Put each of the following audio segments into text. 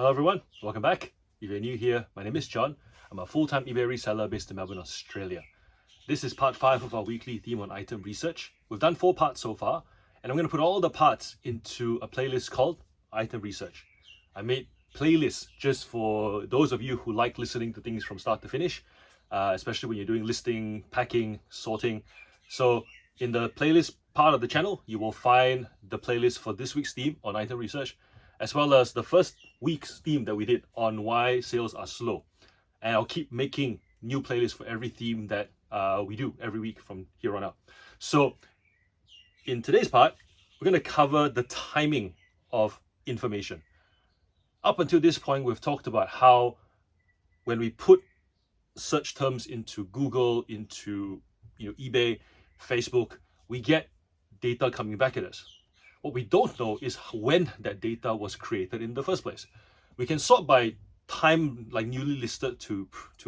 Hello everyone, welcome back. If you're new here, my name is John. I'm a full-time eBay reseller based in Melbourne, Australia. This is part 5 of our weekly theme on item research. We've done 4 parts so far, and I'm going to put all the parts into a playlist called Item Research. I made playlists just for those of you who like listening to things from start to finish, especially when you're doing listing, packing, sorting. So in the playlist part of the channel, you will find the playlist for this week's theme on item research, as well as the first week's theme that we did on why sales are slow. And I'll keep making new playlists for every theme that we do every week from here on out. So in today's part, we're going to cover the timing of information. Up until this point, we've talked about how when we put search terms into Google, into eBay, Facebook, we get data coming back at us. What we don't know is when that data was created in the first place. We can sort by time, like newly listed to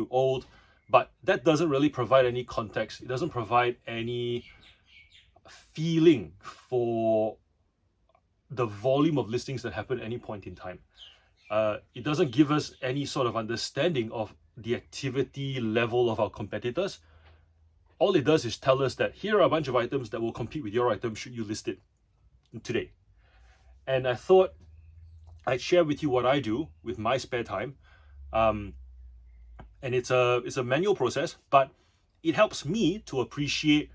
old, but that doesn't really provide any context. It doesn't provide any feeling for the volume of listings that happen at any point in time. It doesn't give us any sort of understanding of the activity level of our competitors. All it does is tell us that here are a bunch of items that will compete with your item should you list it today. And I thought I'd share with you what I do with my spare time. And it's a manual process, but it helps me to appreciate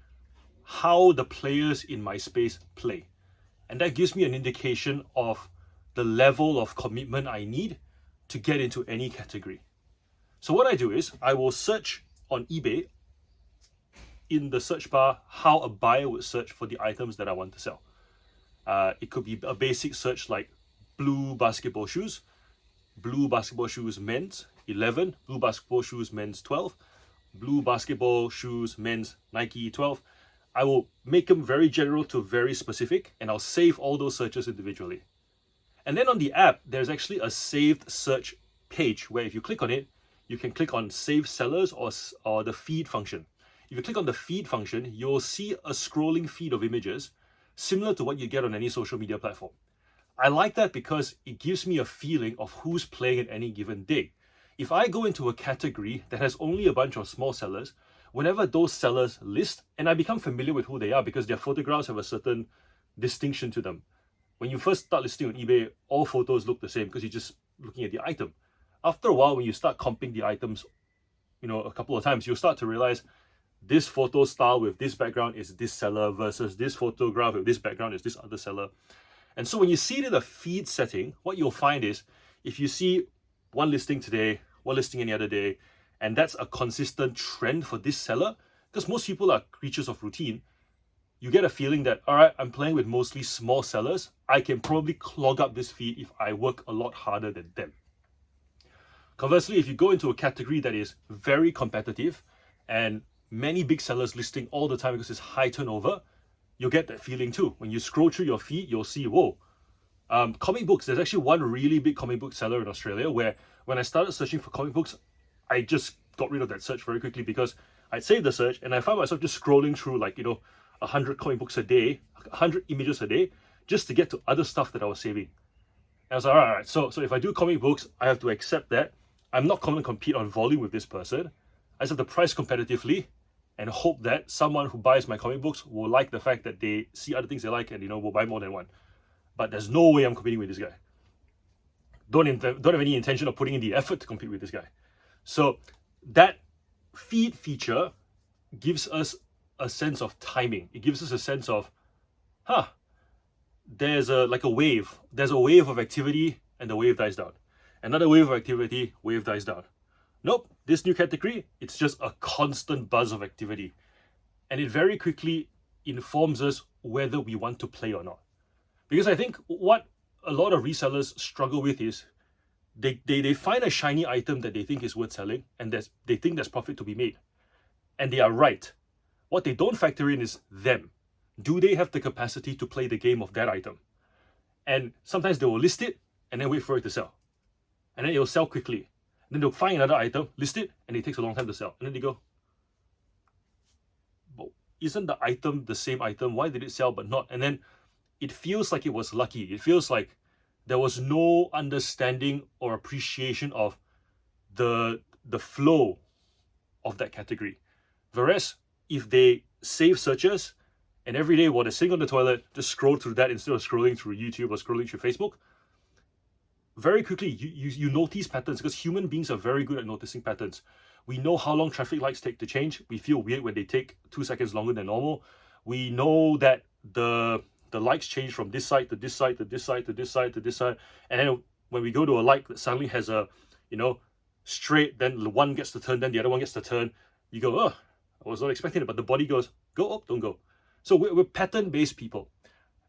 how the players in my space play. And that gives me an indication of the level of commitment I need to get into any category. So what I do is I will search on eBay in the search bar how a buyer would search for the items that I want to sell. It could be a basic search like blue basketball shoes men's 11, blue basketball shoes men's 12, blue basketball shoes men's Nike 12. I will make them very general to very specific, and I'll save all those searches individually. And then on the app, there's actually a saved search page where if you click on it, you can click on save sellers or the feed function. If you click on the feed function, you'll see a scrolling feed of images similar to what you get on any social media platform. I like that because it gives me a feeling of who's playing at any given day. If I go into a category that has only a bunch of small sellers, whenever those sellers list, and I become familiar with who they are because their photographs have a certain distinction to them. When you first start listing on eBay, all photos look the same because you're just looking at the item. After a while, when you start comping the items, a couple of times, you'll start to realize this photo style with this background is this seller versus this photograph with this background is this other seller. And so when you see it in the feed setting, what you'll find is if you see one listing today, one listing any other day, and that's a consistent trend for this seller, because most people are creatures of routine, you get a feeling that, all right, I'm playing with mostly small sellers. I can probably clog up this feed if I work a lot harder than them. Conversely, if you go into a category that is very competitive and many big sellers listing all the time because it's high turnover, you'll get that feeling too. When you scroll through your feed, you'll see, whoa, comic books. There's actually one really big comic book seller in Australia where when I started searching for comic books, I just got rid of that search very quickly because I'd saved the search and I found myself just scrolling through 100 comic books a day, 100 images a day, just to get to other stuff that I was saving. And I was like, all right, so if I do comic books, I have to accept that I'm not going to compete on volume with this person. I just have to price competitively and hope that someone who buys my comic books will like the fact that they see other things they like and will buy more than one. But there's no way I'm competing with this guy. Don't have any intention of putting in the effort to compete with this guy. So that feed feature gives us a sense of timing. It gives us a sense of, there's a wave. There's a wave of activity and the wave dies down. Another wave of activity, wave dies down. Nope, this new category, it's just a constant buzz of activity. And it very quickly informs us whether we want to play or not. Because I think what a lot of resellers struggle with is they find a shiny item that they think is worth selling and they think there's profit to be made. And they are right. What they don't factor in is them. Do they have the capacity to play the game of that item? And sometimes they will list it and then wait for it to sell. And then it will sell quickly. Then they'll find another item, list it, and it takes a long time to sell. And then they go, but isn't the item the same item? Why did it sell but not? And then it feels like it was lucky. It feels like there was no understanding or appreciation of the flow of that category. Whereas if they save searches and every day while they're sitting on the toilet, just scroll through that instead of scrolling through YouTube or scrolling through Facebook, very quickly you notice patterns, because human beings are very good at noticing patterns. We know how long traffic lights take to change. We feel weird when they take 2 seconds longer than normal. We know that the lights change from this side to this side to this side to this side to this side, and then when we go to a light that suddenly has a straight, then one gets to turn, then the other one gets to turn, you go, oh, I was not expecting it, but the body goes, go up, don't go. So we're pattern-based people,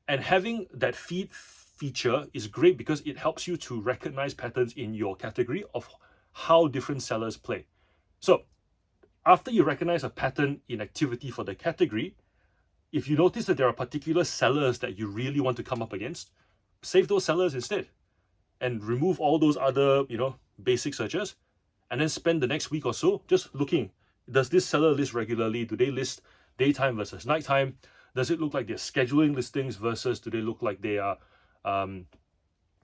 and having that feed feature is great because it helps you to recognize patterns in your category of how different sellers play. So after you recognize a pattern in activity for the category, if you notice that there are particular sellers that you really want to come up against, save those sellers instead and remove all those other, basic searches, and then spend the next week or so just looking. Does this seller list regularly? Do they list daytime versus nighttime? Does it look like they're scheduling listings versus do they look like they are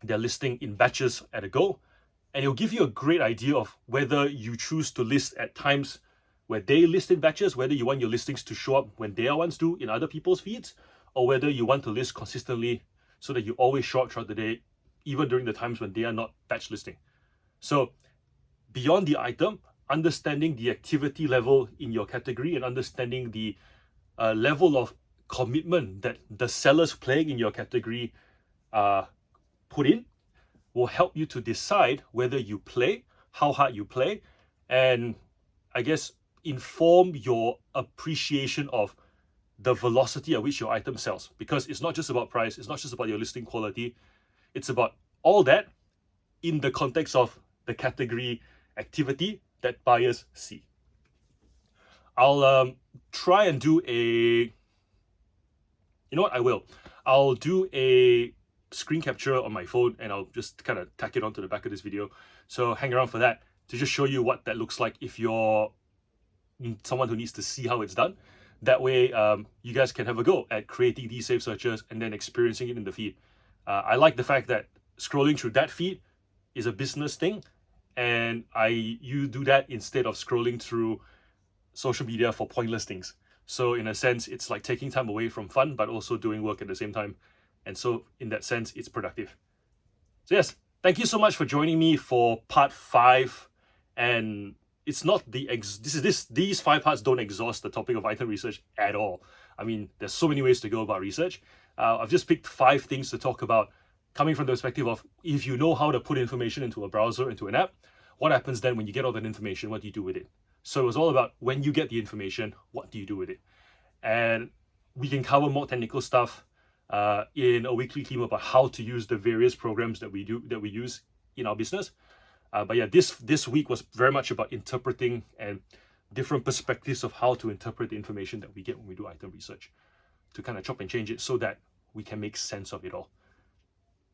they're listing in batches at a go? And it'll give you a great idea of whether you choose to list at times where they list in batches, whether you want your listings to show up when their ones do in other people's feeds, or whether you want to list consistently so that you always show up throughout the day, even during the times when they are not batch listing. So beyond the item, understanding the activity level in your category and understanding the level of commitment that the sellers playing in your category put in will help you to decide whether you play, how hard you play, and I guess inform your appreciation of the velocity at which your item sells. Because it's not just about price, it's not just about your listing quality, it's about all that in the context of the category activity that buyers see. I'll try and do I'll do a screen capture on my phone and I'll just kind of tack it onto the back of this video. So hang around for that to just show you what that looks like if you're someone who needs to see how it's done. That way you guys can have a go at creating these saved searches and then experiencing it in the feed. I like the fact that scrolling through that feed is a business thing, and you do that instead of scrolling through social media for pointless things. So in a sense, it's like taking time away from fun, but also doing work at the same time. And so in that sense, it's productive. So yes, thank you so much for joining me for part 5. And it's not these 5 parts don't exhaust the topic of item research at all. I mean, there's so many ways to go about research. I've just picked 5 things to talk about, coming from the perspective of if you know how to put information into a browser, into an app, what happens then when you get all that information? What do you do with it? So it was all about when you get the information, what do you do with it? And we can cover more technical stuff in a weekly theme about how to use the various programs that we use in our business. But yeah, this week was very much about interpreting and different perspectives of how to interpret the information that we get when we do item research, to kind of chop and change it so that we can make sense of it all.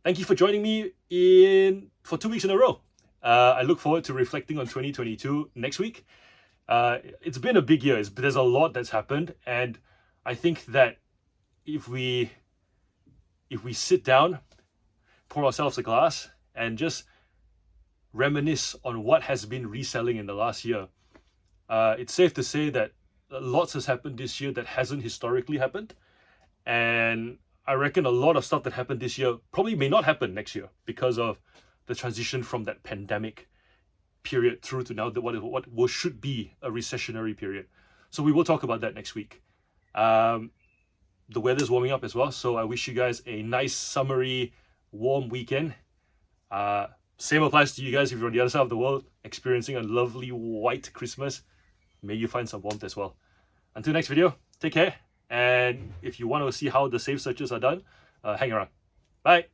Thank you for joining me for 2 weeks in a row. I look forward to reflecting on 2022 next week. It's been a big year. There's a lot that's happened, and I think that if we sit down, pour ourselves a glass, and just reminisce on what has been reselling in the last year, it's safe to say that lots has happened this year that hasn't historically happened, and I reckon a lot of stuff that happened this year probably may not happen next year because of the transition from that pandemic period through to now what should be a recessionary period. So we will talk about that next week. The weather's warming up as well, so I wish you guys a nice summery warm weekend. Same applies to you guys if you're on the other side of the world experiencing a lovely white Christmas. May you find some warmth as well. Until next video, take care, and if you want to see how the save searches are done, hang around. Bye.